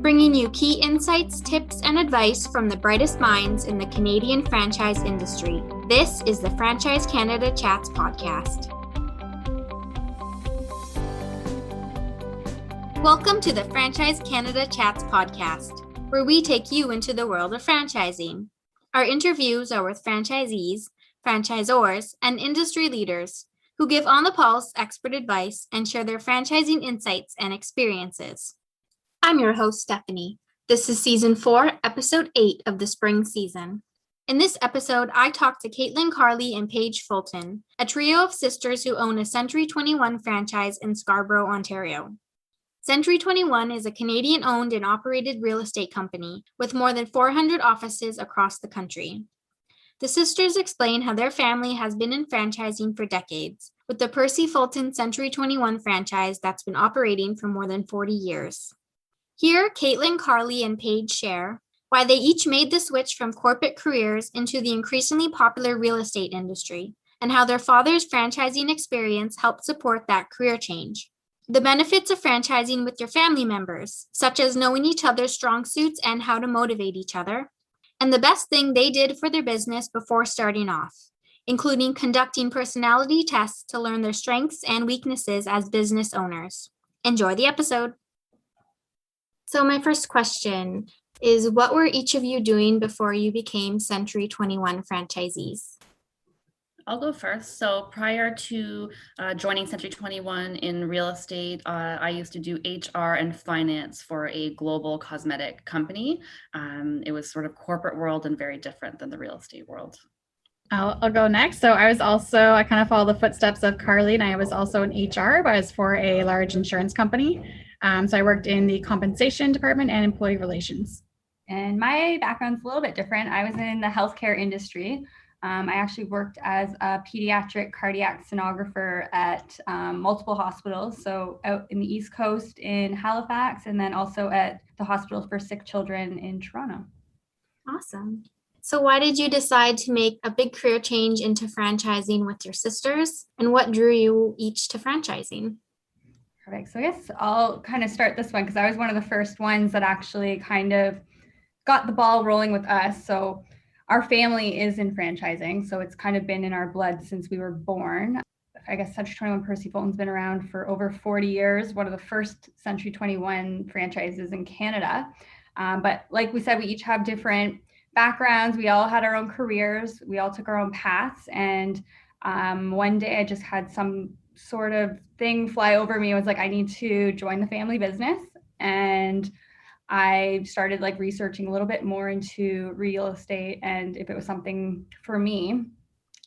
bringing you key insights, tips, and advice from the brightest minds in the Canadian franchise industry. This is the Franchise Canada Chats podcast. Welcome to the Franchise Canada Chats podcast, where we take you into the world of franchising. Our interviews are with franchisees, franchisors, and industry leaders who give on-the-pulse expert advice and share their franchising insights and experiences. I'm your host, Stephanie. This is Season 4, Episode 8 of the spring season. In this episode, I talk to Katelyn, Carly, and Paige Fulton, a trio of sisters who own a Century 21 franchise in Scarborough, Ontario. Century 21 is a Canadian-owned and operated real estate company with more than 400 offices across the country. The sisters explain how their family has been in franchising for decades, with the Percy Fulton Century 21 franchise that's been operating for more than 40 years. Here, Katelyn, Carly, and Paige share why they each made the switch from corporate careers into the increasingly popular real estate industry, and how their father's franchising experience helped support that career change. The benefits of franchising with your family members, such as knowing each other's strong suits and how to motivate each other, and the best thing they did for their business before starting off, including conducting personality tests to learn their strengths and weaknesses as business owners. Enjoy the episode. So my first question is, what were each of you doing before you became Century 21 franchisees? I'll go first. So prior to joining Century 21 in real estate, I used to do HR and finance for a global cosmetic company. It was sort of corporate world and very different than the real estate world. I'll go next. So I kind of follow the footsteps of Carly, and I was also in HR, but I was for a large insurance company. So I worked in the compensation department and employee relations. And my background's a little bit different. I was in the healthcare industry. I actually worked as a pediatric cardiac sonographer at multiple hospitals. So out in the East Coast in Halifax, and then also at the Hospital for Sick Children in Toronto. Awesome. So why did you decide to make a big career change into franchising with your sisters? And what drew you each to franchising? Perfect. So I guess I'll kind of start this one because I was one of the first ones that actually kind of got the ball rolling with us. So our family is in franchising, so it's kind of been in our blood since we were born. I guess Century 21 Percy Fulton's been around for over 40 years, one of the first Century 21 franchises in Canada. But like we said, we each have different backgrounds. We all had our own careers. We all took our own paths. And one day I just had some sort of thing fly over me. It was like, I need to join the family business. And I started researching a little bit more into real estate and if it was something for me.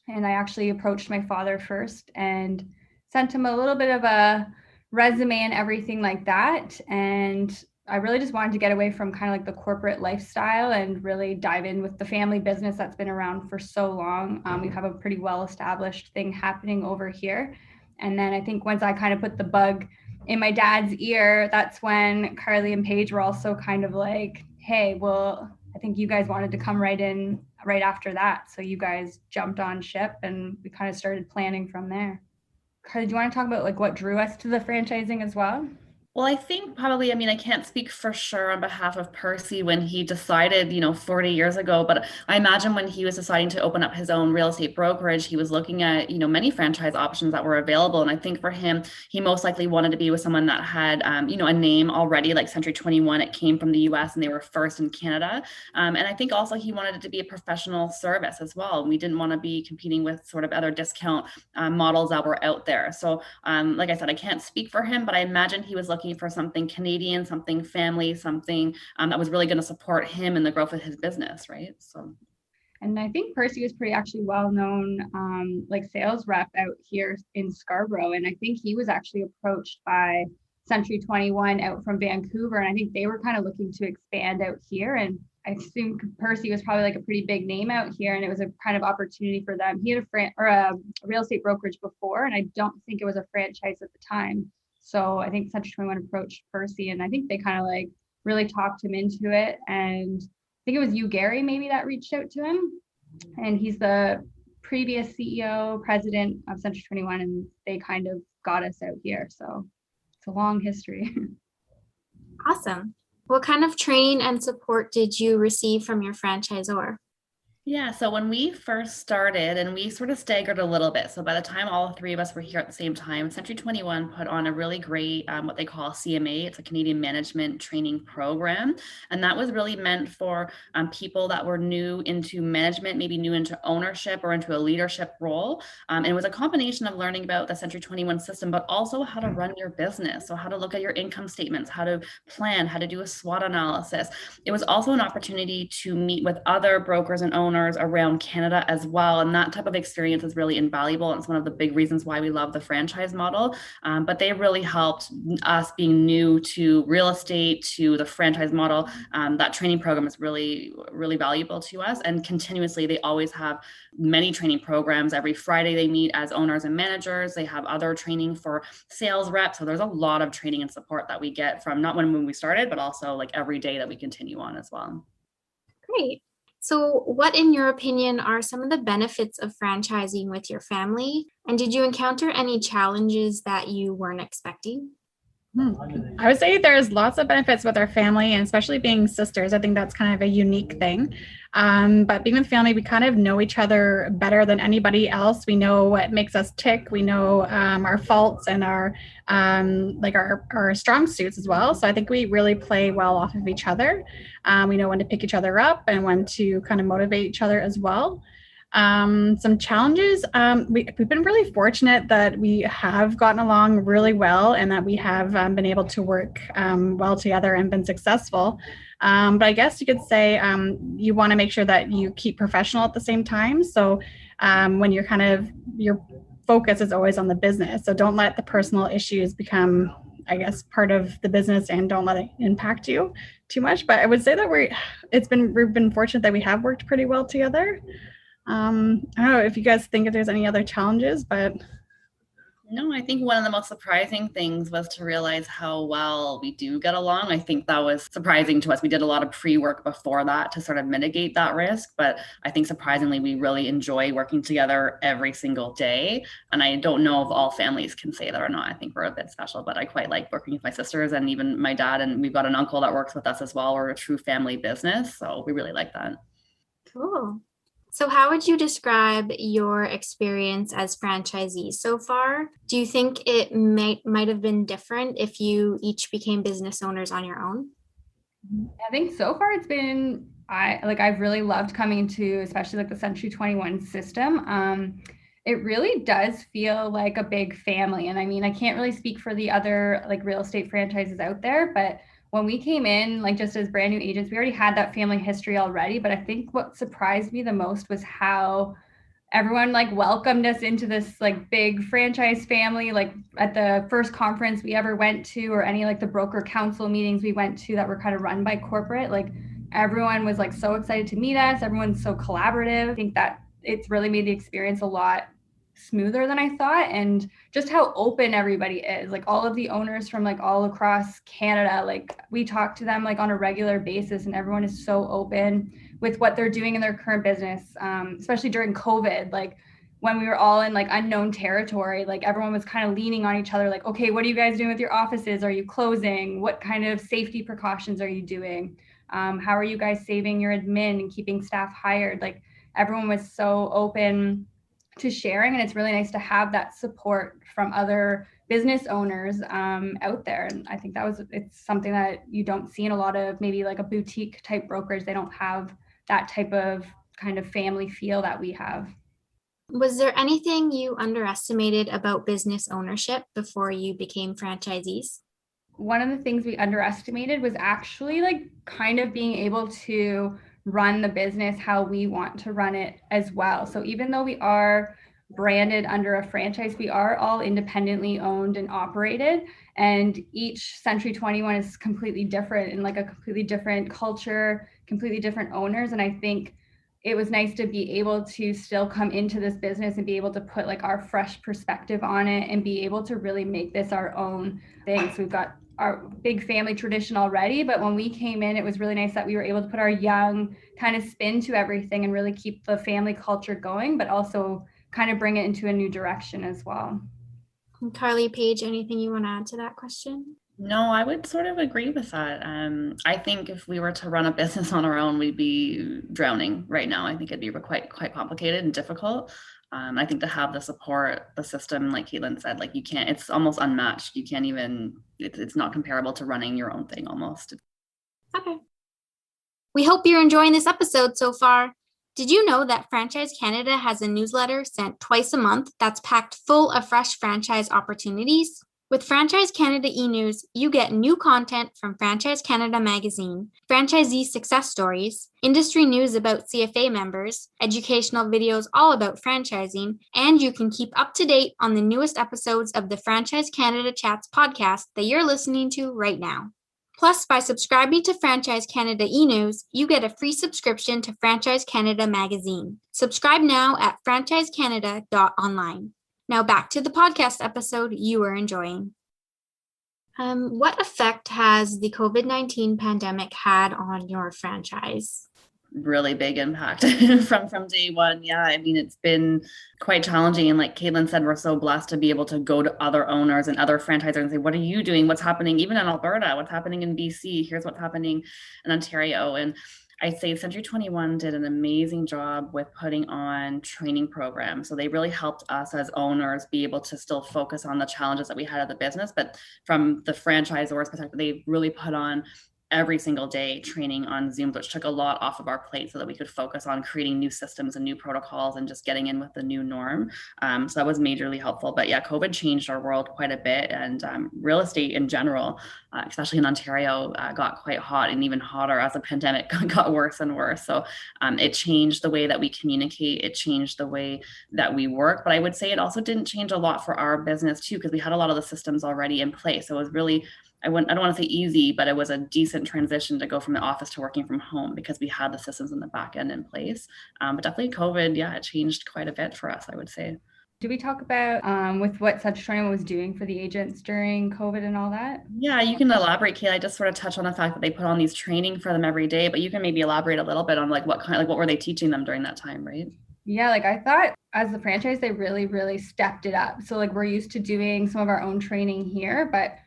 And I actually approached my father first and sent him a little bit of a resume and everything like that. And I really just wanted to get away from kind of the corporate lifestyle and really dive in with the family business that's been around for so long. We have a pretty well-established thing happening over here. And then I think once I kind of put the bug in my dad's ear, that's when Carly and Paige were also kind of like, hey, well, I think you guys wanted to come right in right after that. So you guys jumped on ship and we kind of started planning from there. Carly, do you want to talk about what drew us to the franchising as well? Well, I think probably, I can't speak for sure on behalf of Percy when he decided, 40 years ago, but I imagine when he was deciding to open up his own real estate brokerage, he was looking at, many franchise options that were available. And I think for him, he most likely wanted to be with someone that had, a name already, like Century 21. It came from the US and they were first in Canada. And I think also he wanted it to be a professional service as well. We didn't want to be competing with sort of other discount models that were out there. So like I said, I can't speak for him, but I imagine he was looking for something Canadian, something family, something that was really going to support him in the growth of his business, right? So, and I think Percy was pretty actually well-known sales rep out here in Scarborough, and I think he was actually approached by Century 21 out from Vancouver, and I think they were kind of looking to expand out here, and I assume Percy was probably a pretty big name out here, and it was a kind of opportunity for them. He had a real estate brokerage before, and I don't think it was a franchise at the time. So I think Century 21 approached Percy, and I think they kind of really talked him into it. And I think it was you, Gary, maybe that reached out to him. And he's the previous CEO, president of Century 21, and they kind of got us out here. So it's a long history. Awesome. What kind of training and support did you receive from your franchisor? Yeah, so when we first started, and we sort of staggered a little bit. So by the time all three of us were here at the same time, Century 21 put on a really great, what they call CMA. It's a Canadian Management Training Program. And that was really meant for people that were new into management, maybe new into ownership or into a leadership role. And it was a combination of learning about the Century 21 system, but also how to run your business. So how to look at your income statements, how to plan, how to do a SWOT analysis. It was also an opportunity to meet with other brokers and owners around Canada as well. And that type of experience is really invaluable. And it's one of the big reasons why we love the franchise model. But they really helped us being new to real estate, to the franchise model. That training program is really, really valuable to us. And continuously, they always have many training programs. Every Friday, they meet as owners and managers. They have other training for sales reps. So there's a lot of training and support that we get from not when we started, but also like every day that we continue on as well. Great. So, what, in your opinion, are some of the benefits of franchising with your family? And did you encounter any challenges that you weren't expecting? I would say there's lots of benefits with our family, and especially being sisters. I think that's kind of a unique thing. But being with family, we kind of know each other better than anybody else. We know what makes us tick. We know our faults and our strong suits as well. So I think we really play well off of each other. We know when to pick each other up and when to kind of motivate each other as well. Some challenges. We've been really fortunate that we have gotten along really well and that we have been able to work well together and been successful. But I guess you could say you want to make sure that you keep professional at the same time. So when you're your focus is always on the business. So don't let the personal issues become, I guess, part of the business, and don't let it impact you too much. But I would say that we've been fortunate that we have worked pretty well together. I don't know if you guys think if there's any other challenges, but no, I think one of the most surprising things was to realize how well we do get along. I think that was surprising to us. We did a lot of pre-work before that to sort of mitigate that risk, but I think surprisingly, we really enjoy working together every single day. And I don't know if all families can say that or not. I think we're a bit special, but I quite like working with my sisters and even my dad. And we've got an uncle that works with us as well. We're a true family business. So we really like that. Cool. So how would you describe your experience as franchisees so far? Do you think it might have been different if you each became business owners on your own? I think so far it's been, I've really loved coming to, especially like the Century 21 system. It really does feel like a big family. And I mean, I can't really speak for the other like real estate franchises out there, but when we came in, like just as brand new agents, we already had that family history already. But I think what surprised me the most was how everyone like welcomed us into this like big franchise family. Like at the first conference we ever went to, or any like the broker council meetings we went to that were kind of run by corporate, like everyone was like so excited to meet us. Everyone's so collaborative. I think that it's really made the experience a lot smoother than I thought, and just how open everybody is. Like all of the owners from like all across Canada, like we talk to them like on a regular basis, and everyone is so open with what they're doing in their current business, especially during COVID. Like when we were all in like unknown territory, like everyone was kind of leaning on each other, like, okay, what are you guys doing with your offices? Are you closing? What kind of safety precautions are you doing? How are you guys saving your admin and keeping staff hired? Like everyone was so open to sharing, and it's really nice to have that support from other business owners out there. And I think it's something that you don't see in a lot of maybe like a boutique type brokerage. They don't have that type of kind of family feel that we have. Was there anything you underestimated about business ownership before you became franchisees? One of the things we underestimated was actually like kind of being able to run the business how we want to run it as well. So even though we are branded under a franchise, we are all independently owned and operated, and each Century 21 is completely different, and like a completely different culture, completely different owners. And I think it was nice to be able to still come into this business and be able to put like our fresh perspective on it and be able to really make this our own thing. So we've got our big family tradition already, but when we came in, it was really nice that we were able to put our young kind of spin to everything and really keep the family culture going, but also kind of bring it into a new direction as well. Carly, Paige, anything you want to add to that question? No, I would sort of agree with that. I think if we were to run a business on our own, we'd be drowning right now. I think it'd be quite complicated and difficult. I think to have the support, the system, like Katelyn said, like you can't, it's almost unmatched. You can't even, it's not comparable to running your own thing almost. Okay. We hope you're enjoying this episode so far. Did you know that Franchise Canada has a newsletter sent twice a month that's packed full of fresh franchise opportunities? With Franchise Canada e-News, you get new content from Franchise Canada magazine, franchisee success stories, industry news about CFA members, educational videos all about franchising, and you can keep up to date on the newest episodes of the Franchise Canada Chats podcast that you're listening to right now. Plus, by subscribing to Franchise Canada e-News, you get a free subscription to Franchise Canada magazine. Subscribe now at franchisecanada.online. Now back to the podcast episode you were enjoying. What effect has the COVID-19 pandemic had on your franchise? Really big impact from day one. Yeah, I mean, it's been quite challenging. And like Katelyn said, we're so blessed to be able to go to other owners and other franchisors and say, what are you doing? What's happening even in Alberta? What's happening in BC? Here's what's happening in Ontario. And I'd say Century 21 did an amazing job with putting on training programs. So they really helped us as owners be able to still focus on the challenges that we had at the business. But from the franchisor's perspective, they really put on every single day training on Zoom, which took a lot off of our plate so that we could focus on creating new systems and new protocols and just getting in with the new norm. So that was majorly helpful. But yeah, COVID changed our world quite a bit, and real estate in general, especially in Ontario, got quite hot and even hotter as the pandemic got worse and worse. So it changed the way that we communicate. It changed the way that we work. But I would say it also didn't change a lot for our business too, because we had a lot of the systems already in place. So it was really, I don't want to say easy, but it was a decent transition to go from the office to working from home because we had the systems in the back end in place. But definitely COVID, yeah, it changed quite a bit for us, I would say. Do we talk about with what Century 21 was doing for the agents during COVID and all that? Yeah, you can elaborate, Kate. I just sort of touched on the fact that they put on these training for them every day, but you can maybe elaborate a little bit on like what were they teaching them during that time, right? Yeah, like I thought as the franchise, they really stepped it up. So like we're used to doing some of our own training here, but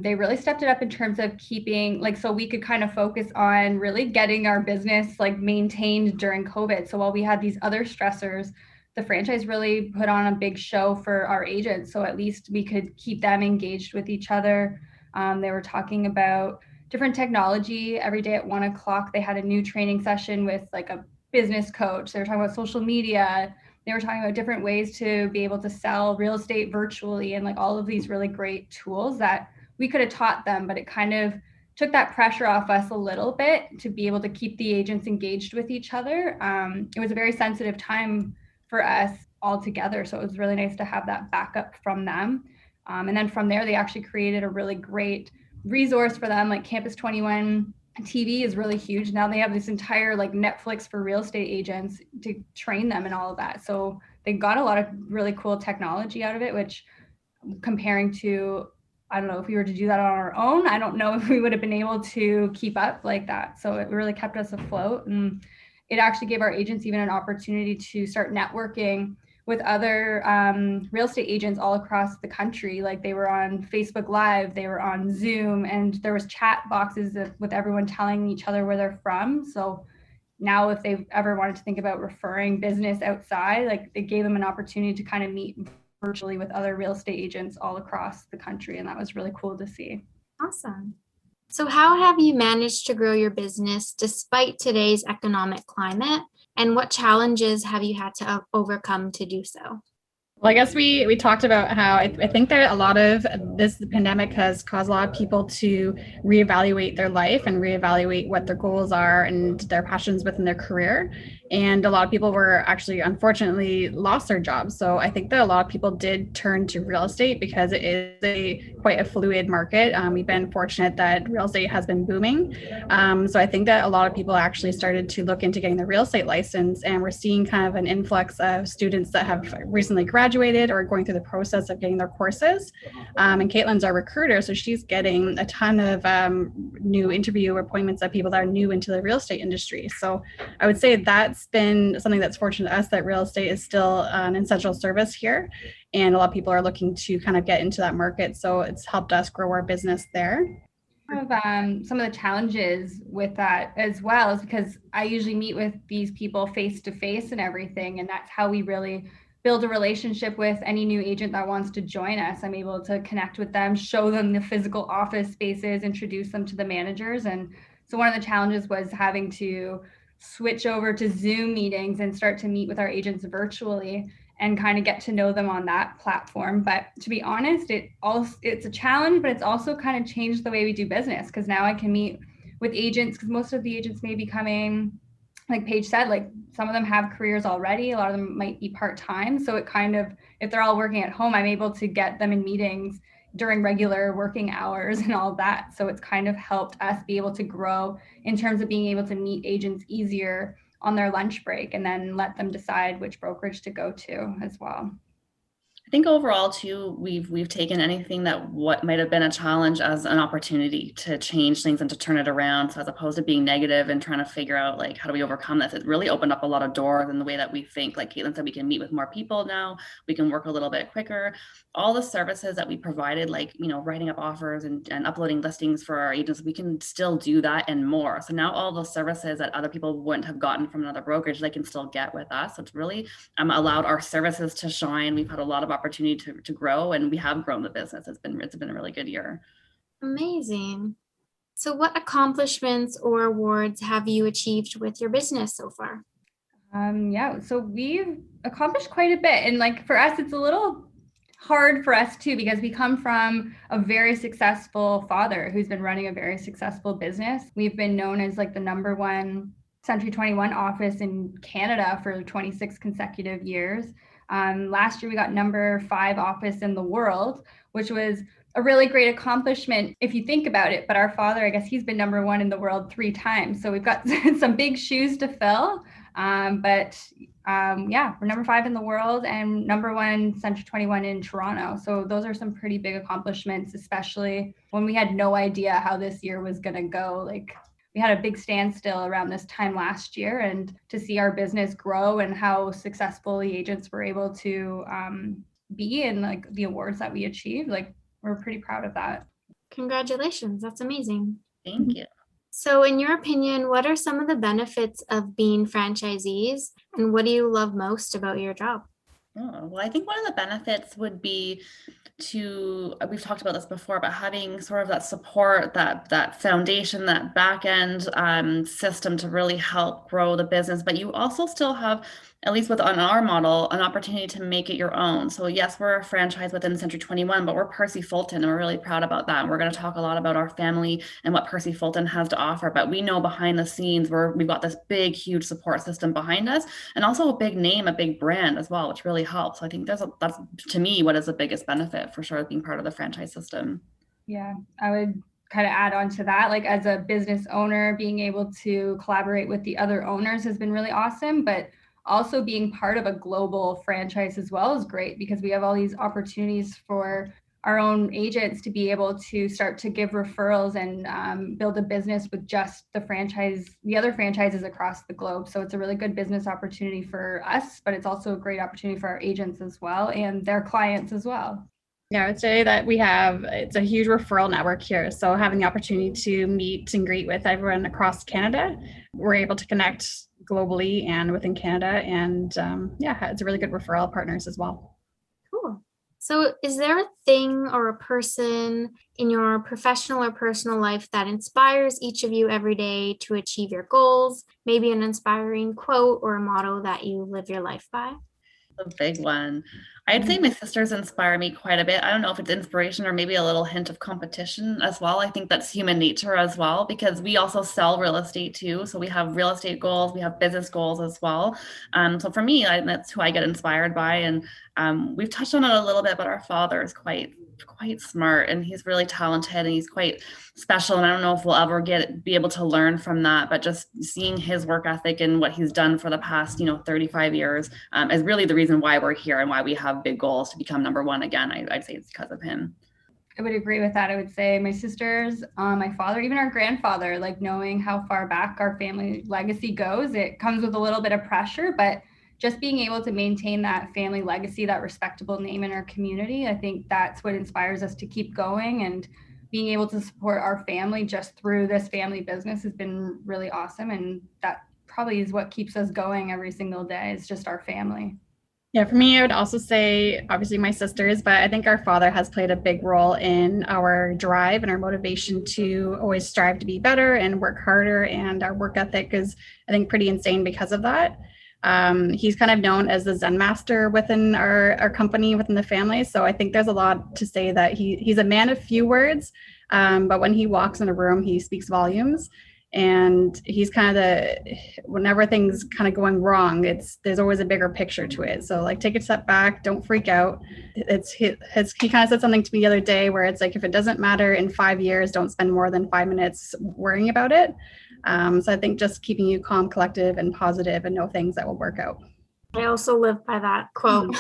they really stepped it up in terms of keeping so we could kind of focus on really getting our business like maintained during COVID. So while we had these other stressors, the franchise really put on a big show for our agents. So at least we could keep them engaged with each other. They were talking about different technology every day at 1:00. They had a new training session with like a business coach. They were talking about social media. They were talking about different ways to be able to sell real estate virtually and like all of these really great tools that we could have taught them, but it kind of took that pressure off us a little bit to be able to keep the agents engaged with each other. It was a very sensitive time for us all together. So it was really nice to have that backup from them. And then from there, they actually created a really great resource for them, like Campus 21 TV is really huge. Now they have this entire like Netflix for real estate agents to train them and all of that. So they got a lot of really cool technology out of it, which comparing to, I don't know, if we were to do that on our own, I don't know if we would have been able to keep up like that. So it really kept us afloat, and it actually gave our agents even an opportunity to start networking with other real estate agents all across the country. Like they were on Facebook Live, they were on Zoom, and there was chat boxes with everyone telling each other where they're from. So now if they've ever wanted to think about referring business outside, like it gave them an opportunity to kind of meet virtually with other real estate agents all across the country. And that was really cool to see. Awesome. So how have you managed to grow your business despite today's economic climate? And what challenges have you had to overcome to do so? Well, I guess we talked about how I think that a lot of the pandemic has caused a lot of people to reevaluate their life and reevaluate what their goals are and their passions within their career. And a lot of people were actually, unfortunately, lost their jobs. So I think that a lot of people did turn to real estate because it is quite a fluid market. We've been fortunate that real estate has been booming. So I think that a lot of people actually started to look into getting the real estate license, and we're seeing kind of an influx of students that have recently graduated or going through the process of getting their courses. And Katelyn's our recruiter, so she's getting a ton of new interview appointments of people that are new into the real estate industry. So I would say that's that's been something that's fortunate to us, that real estate is still an essential service here. And a lot of people are looking to kind of get into that market. So it's helped us grow our business there. Some of the challenges with that as well is because I usually meet with these people face to face and everything. And that's how we really build a relationship with any new agent that wants to join us. I'm able to connect with them, show them the physical office spaces, introduce them to the managers. And so one of the challenges was having to switch over to Zoom meetings and start to meet with our agents virtually and kind of get to know them on that platform. But to be honest, it's a challenge, but it's also kind of changed the way we do business, because now I can meet with agents, because most of the agents may be coming, like Paige said, like some of them have careers already. A lot of them might be part-time. So it kind of, if they're all working at home, I'm able to get them in meetings during regular working hours and all that. So it's kind of helped us be able to grow in terms of being able to meet agents easier on their lunch break and then let them decide which brokerage to go to as well. I think overall too, we've taken anything that what might have been a challenge as an opportunity to change things and to turn it around. So as opposed to being negative and trying to figure out like, how do we overcome this? It really opened up a lot of doors in the way that we think. Like Katelyn said, we can meet with more people now. We can work a little bit quicker. All the services that we provided, like, writing up offers and uploading listings for our agents, we can still do that and more. So now all those services that other people wouldn't have gotten from another brokerage, they can still get with us. So it's really allowed our services to shine. We've had a lot of opportunity to grow, and we have grown the business. It's been a really good year. Amazing. So what accomplishments or awards have you achieved with your business so far? So we've accomplished quite a bit. And like for us, it's a little hard for us too, because we come from a very successful father who's been running a very successful business. We've been known as like the number one Century 21 office in Canada for 26 consecutive years. Last year, we got number 5 office in the world, which was a really great accomplishment if you think about it. But our father, I guess he's been number 1 in the world 3 times. So we've got some big shoes to fill. We're number 5 in the world and number 1 Century 21 in Toronto. So those are some pretty big accomplishments, especially when we had no idea how this year was going to go. Like, we had a big standstill around this time last year, and to see our business grow and how successful the agents were able to be, and like the awards that we achieved, like we're pretty proud of that. Congratulations. That's amazing. Thank you. So in your opinion, what are some of the benefits of being franchisees, and what do you love most about your job? Oh, well, I think one of the benefits would be we've talked about this before, but having sort of that support, that foundation, that back end system to really help grow the business. But you also still have, at least on our model, an opportunity to make it your own. So yes, we're a franchise within Century 21, but we're Percy Fulton, and we're really proud about that. And we're going to talk a lot about our family and what Percy Fulton has to offer. But we know behind the scenes we've got this big, huge support system behind us, and also a big name, a big brand as well, which really helps. So I think that's to me what is the biggest benefit for sure, being part of the franchise system. Yeah, I would kind of add on to that, like as a business owner, being able to collaborate with the other owners has been really awesome, but also being part of a global franchise as well is great, because we have all these opportunities for our own agents to be able to start to give referrals and build a business with just the other franchises across the globe. So it's a really good business opportunity for us, but it's also a great opportunity for our agents as well and their clients as well. Yeah, I would say that it's a huge referral network here. So having the opportunity to meet and greet with everyone across Canada, we're able to connect globally and within Canada. And it's a really good referral partners as well. Cool. So is there a thing or a person in your professional or personal life that inspires each of you every day to achieve your goals? Maybe an inspiring quote or a motto that you live your life by? A big one. I'd say my sisters inspire me quite a bit. I don't know if it's inspiration or maybe a little hint of competition as well. I think that's human nature as well, because we also sell real estate too. So we have real estate goals, we have business goals as well. So for me, that's who I get inspired by. And we've touched on it a little bit, but our father is quite smart, and he's really talented, and he's quite special. And I don't know if we'll ever be able to learn from that, but just seeing his work ethic and what he's done for the past, 35 years is really the reason why we're here and why we have big goals to become number 1 again. I'd say it's because of him. I would agree with that. I would say my sisters, my father, even our grandfather, like knowing how far back our family legacy goes, it comes with a little bit of pressure, but just being able to maintain that family legacy, that respectable name in our community, I think that's what inspires us to keep going, and being able to support our family just through this family business has been really awesome. And that probably is what keeps us going every single day. It's just our family. Yeah, for me, I would also say obviously my sisters, but I think our father has played a big role in our drive and our motivation to always strive to be better and work harder. And our work ethic is, I think, pretty insane because of that. He's kind of known as the Zen master within our company, within the family. So I think there's a lot to say that he's a man of few words, but when he walks in a room, he speaks volumes. And he's kind of whenever things kind of going wrong, there's always a bigger picture to it. So like, take a step back, don't freak out. He kind of said something to me the other day where it's like, if it doesn't matter in 5 years, don't spend more than 5 minutes worrying about it. So I think just keeping you calm, collective, and positive, and know things that will work out. I also live by that quote.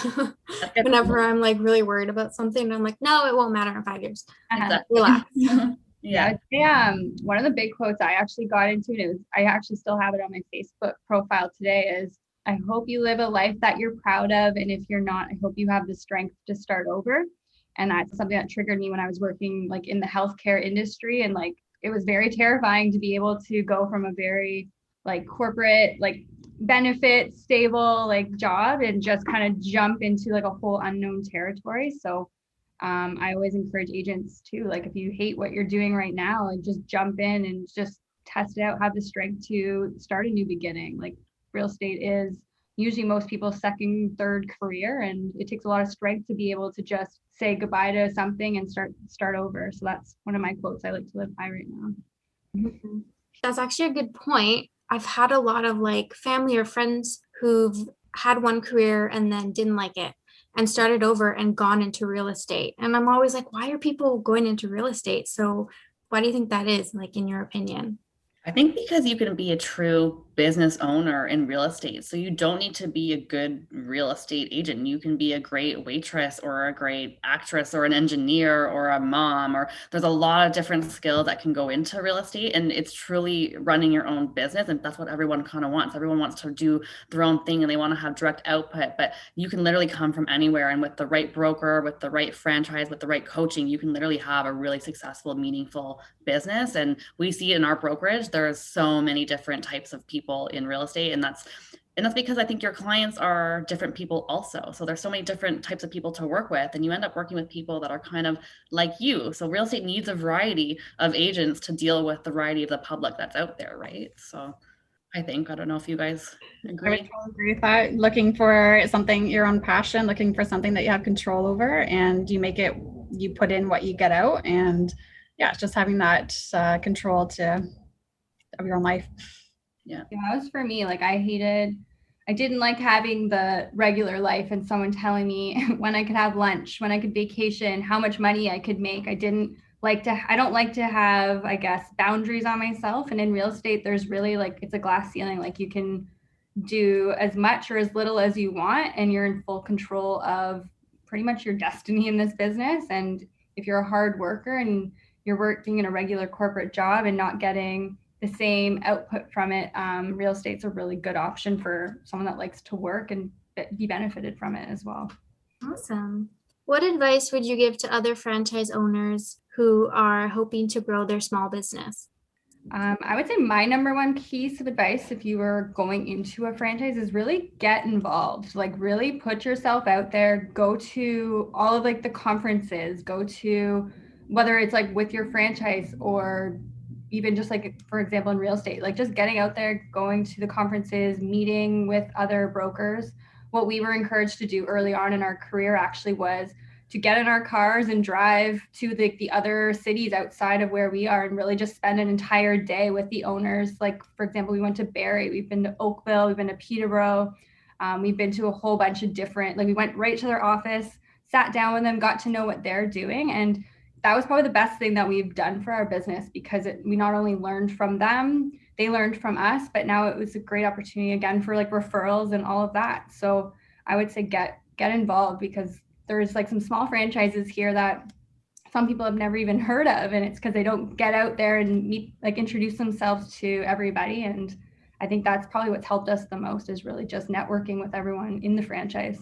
Whenever I'm like really worried about something, I'm like, no, it won't matter in 5 years. Exactly. Relax. Yeah. One of the big quotes I actually got into, and I actually still have it on my Facebook profile today, is I hope you live a life that you're proud of. And if you're not, I hope you have the strength to start over. And that's something that triggered me when I was working like in the healthcare industry. And like, it was very terrifying to be able to go from a very like corporate, like benefit, stable, like job and just kind of jump into like a whole unknown territory. So I always encourage agents too, like if you hate what you're doing right now, like just jump in and just test it out, have the strength to start a new beginning. Like real estate is usually most people's second, third career, and it takes a lot of strength to be able to just say goodbye to something and start over. So that's one of my quotes I like to live by right now. Mm-hmm. That's actually a good point. I've had a lot of like family or friends who've had one career and then didn't like it and started over and gone into real estate. And I'm always like, why are people going into real estate? So why do you think that is, like, in your opinion? I think because you can be a true business owner in real estate. So you don't need to be a good real estate agent. You can be a great waitress or a great actress or an engineer or a mom, or there's a lot of different skills that can go into real estate, and it's truly running your own business. And that's what everyone kind of wants. Everyone wants to do their own thing and they want to have direct output, but you can literally come from anywhere. And with the right broker, with the right franchise, with the right coaching, you can literally have a really successful, meaningful business. And we see it in our brokerage. There's so many different types of people in real estate, and that's because I think your clients are different people also. So there's so many different types of people to work with, and you end up working with people that are kind of like you. So real estate needs a variety of agents to deal with the variety of the public that's out there, right? So I don't know if you guys agree. I would totally agree with that. Looking for something, your own passion, looking for something that you have control over, and you put in what you get out, and yeah, just having that control of your own life. Yeah, that was for me. Like I didn't like having the regular life and someone telling me when I could have lunch, when I could vacation, how much money I could make. I don't like to have, I guess, boundaries on myself. And in real estate, there's really like, it's a glass ceiling. Like you can do as much or as little as you want, and you're in full control of pretty much your destiny in this business. And if you're a hard worker and you're working in a regular corporate job and not getting the same output from it, real estate's a really good option for someone that likes to work and be benefited from it as well. Awesome. What advice would you give to other franchise owners who are hoping to grow their small business? I would say my number one piece of advice, if you were going into a franchise, is really get involved. Like really put yourself out there, go to all of like the conferences, go to whether it's like with your franchise or even just like, for example, in real estate, like just getting out there, going to the conferences, meeting with other brokers. What we were encouraged to do early on in our career actually was to get in our cars and drive to the other cities outside of where we are and really just spend an entire day with the owners. Like, for example, we went to Barrie, we've been to Oakville, we've been to Peterborough. We've been to a whole bunch of different, like we went right to their office, sat down with them, got to know what they're doing. And that was probably the best thing that we've done for our business, because we not only learned from them, they learned from us, but now it was a great opportunity again for like referrals and all of that. So I would say get involved, because there's like some small franchises here that some people have never even heard of, and it's because they don't get out there and meet, like introduce themselves to everybody. And I think that's probably what's helped us the most, is really just networking with everyone in the franchise.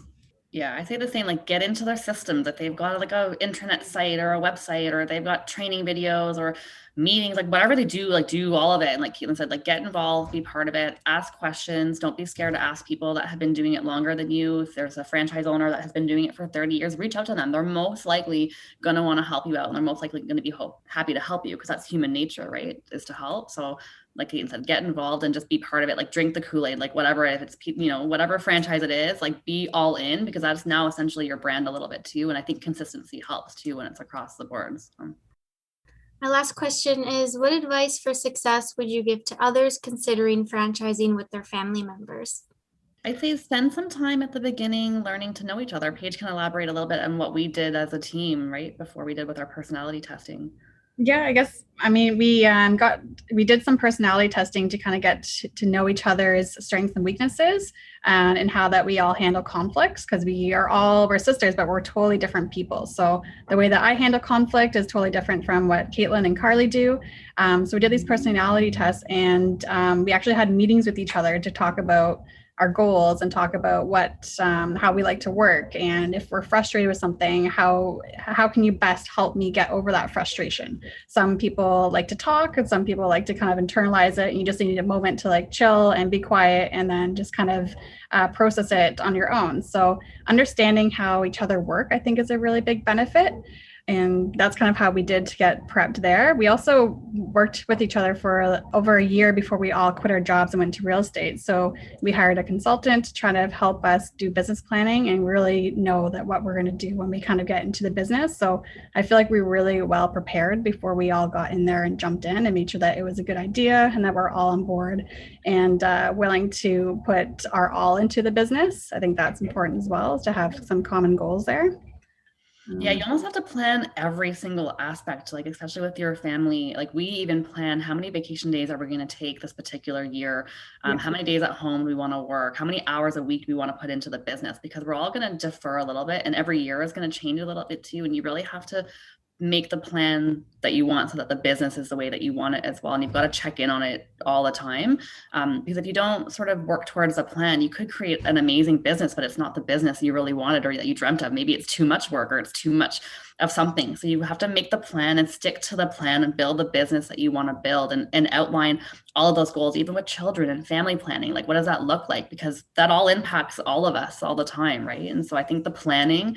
Yeah, I say the same, like get into their systems. If they've got like a intranet site or a website, or they've got training videos or meetings, like whatever they do, like do all of it. And like Katelyn said, like get involved, be part of it, ask questions. Don't be scared to ask people that have been doing it longer than you. If there's a franchise owner that has been doing it for 30 years, reach out to them. They're most likely going to want to help you out, and they're most likely going to be happy to help you, because that's human nature, right? Is to help. So like Katelyn said, get involved and just be part of it. Like drink the Kool-Aid, like whatever, if it's, whatever franchise it is, like be all in, because that's now essentially your brand a little bit too. And I think consistency helps too when it's across the board. So. My last question is, what advice for success would you give to others considering franchising with their family members? I'd say spend some time at the beginning learning to know each other. Paige can elaborate a little bit on what we did as a team, right, before we did with our personality testing. Yeah, I guess, we did some personality testing to kind of get to know each other's strengths and weaknesses, and how that we all handle conflicts, because we're sisters, but we're totally different people. So the way that I handle conflict is totally different from what Katelyn and Carly do. So we did these personality tests, and we actually had meetings with each other to talk about our goals and talk about how we like to work, and if we're frustrated with something, how can you best help me get over that frustration. Some people like to talk, and some people like to kind of internalize it, and you just need a moment to like chill and be quiet, and then just kind of process it on your own. So understanding how each other work, I think, is a really big benefit. And that's kind of how we did to get prepped there. We also worked with each other for over a year before we all quit our jobs and went to real estate. So we hired a consultant to try to help us do business planning and really know that what we're going to do when we kind of get into the business. So I feel like we were really well prepared before we all got in there and jumped in, and made sure that it was a good idea and that we're all on board and willing to put our all into the business. I think that's important as well, is to have some common goals there. Yeah, you almost have to plan every single aspect, like especially with your family. Like we even plan how many vacation days are we going to take this particular year, how many days at home we want to work, how many hours a week we want to put into the business, because we're all going to defer a little bit, and every year is going to change a little bit too. And you really have to make the plan that you want so that the business is the way that you want it as well. And you've got to check in on it all the time. Because if you don't sort of work towards a plan, you could create an amazing business, but it's not the business you really wanted or that you dreamt of. Maybe it's too much work, or it's too much of something. So you have to make the plan and stick to the plan and build the business that you want to build, and outline all of those goals, even with children and family planning. Like, what does that look like? Because that all impacts all of us all the time, right? And so I think the planning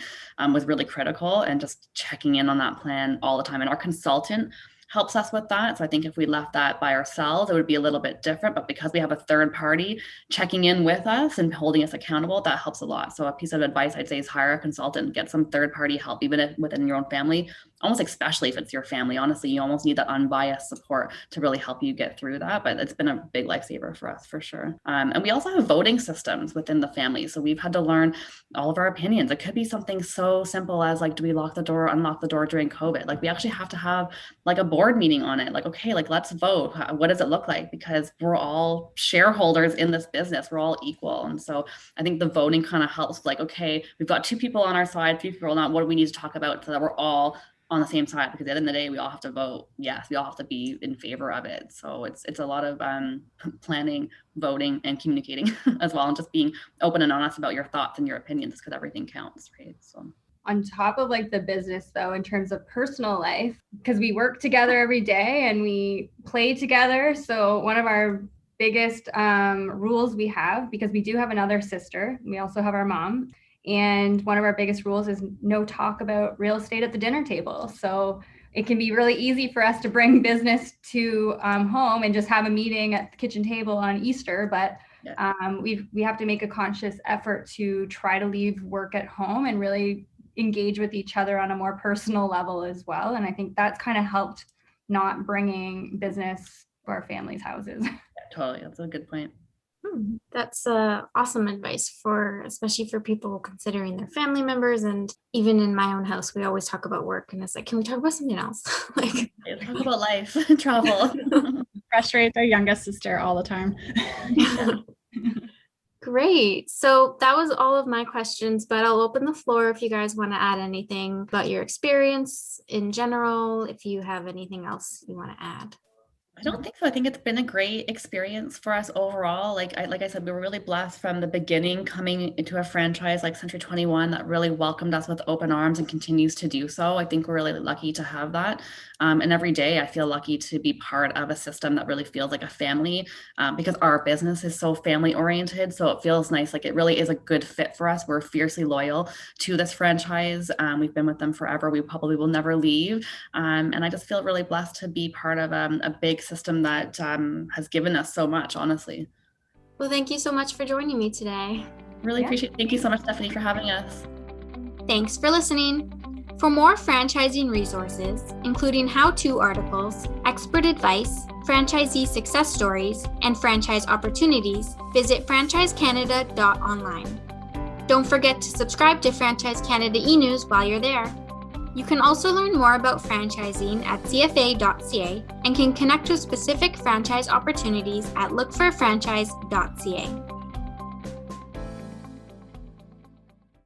was really critical, and just checking in on that plan all the time. And our consultant helps us with that. So I think if we left that by ourselves, it would be a little bit different, but because we have a third party checking in with us and holding us accountable, that helps a lot. So a piece of advice I'd say is hire a consultant, get some third party help, even if within your own family, almost especially if it's your family. Honestly, you almost need that unbiased support to really help you get through that. But it's been a big lifesaver for us, for sure. And we also have voting systems within the family. So we've had to learn all of our opinions. It could be something so simple as like, do we lock the door, unlock the door during COVID? Like we actually have to have like a board meeting on it. Like, okay, like let's vote. What does it look like? Because we're all shareholders in this business. We're all equal. And so I think the voting kind of helps, like, okay, we've got 2 people on our side, 3 people not. What do we need to talk about so that we're all on the same side? Because at the end of the day, we all have to vote. Yes, we all have to be in favor of it. So it's a lot of planning, voting, and communicating as well, and just being open and honest about your thoughts and your opinions, because everything counts, right? So on top of like the business though, in terms of personal life, because we work together every day and we play together. So one of our biggest rules we have, because we do have another sister, we also have our mom. And one of our biggest rules is no talk about real estate at the dinner table. So it can be really easy for us to bring business to home and just have a meeting at the kitchen table on Easter. But we have to make a conscious effort to try to leave work at home and really engage with each other on a more personal level as well. And I think that's kind of helped not bringing business to our family's houses. Yeah, totally. That's a good point. That's awesome advice, especially for people considering their family members. And even in my own house, we always talk about work, and it's like, can we talk about something else? Like, talk about life, travel. Frustrate our youngest sister all the time. Great. So that was all of my questions, but I'll open the floor if you guys want to add anything about your experience in general, if you have anything else you want to add. I don't think so. I think it's been a great experience for us overall. Like I said, we were really blessed from the beginning coming into a franchise like Century 21 that really welcomed us with open arms and continues to do so. I think we're really lucky to have that. And every day I feel lucky to be part of a system that really feels like a family because our business is so family oriented. So it feels nice. Like it really is a good fit for us. We're fiercely loyal to this franchise. We've been with them forever. We probably will never leave. And I just feel really blessed to be part of a big system that has given us so much, honestly. Well, thank you so much for joining me today. Really appreciate it. Thank you so much, Stephanie, for having us. Thanks for listening. For more franchising resources, including how-to articles, expert advice, franchisee success stories, and franchise opportunities, visit franchisecanada.online. Don't forget to subscribe to Franchise Canada e-news while you're there. You can also learn more about franchising at cfa.ca and can connect with specific franchise opportunities at lookforfranchise.ca.